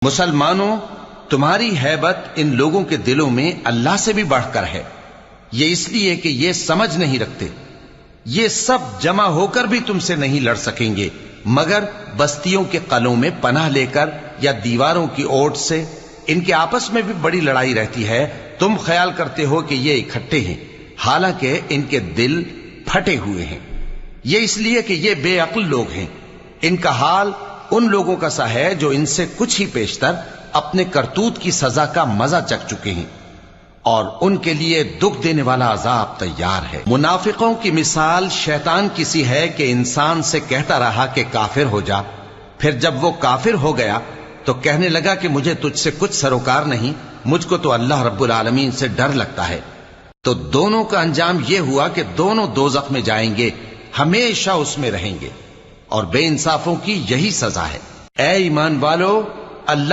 مسلمانوں، تمہاری ہیبت ان لوگوں کے دلوں میں اللہ سے بھی بڑھ کر ہے، یہ اس لیے کہ یہ سمجھ نہیں رکھتے۔ یہ سب جمع ہو کر بھی تم سے نہیں لڑ سکیں گے مگر بستیوں کے قلعوں میں پناہ لے کر یا دیواروں کی اوٹ سے۔ ان کے آپس میں بھی بڑی لڑائی رہتی ہے، تم خیال کرتے ہو کہ یہ اکٹھے ہیں، حالانکہ ان کے دل پھٹے ہوئے ہیں۔ یہ اس لیے کہ یہ بے عقل لوگ ہیں۔ ان کا حال ان لوگوں کا سا ہے جو ان سے کچھ ہی پیشتر اپنے کرتوت کی سزا کا مزہ چکھ چکے ہیں، اور ان کے لیے دکھ دینے والا عذاب تیار ہے۔ منافقوں کی مثال شیطان کی سی ہے کہ انسان سے کہتا رہا کہ کافر ہو جا، پھر جب وہ کافر ہو گیا تو کہنے لگا کہ مجھے تجھ سے کچھ سروکار نہیں، مجھ کو تو اللہ رب العالمین سے ڈر لگتا ہے۔ تو دونوں کا انجام یہ ہوا کہ دونوں دوزخ میں جائیں گے، ہمیشہ اس میں رہیں گے، اور بے انصافوں کی یہی سزا ہے۔ اے ایمان والو، اللہ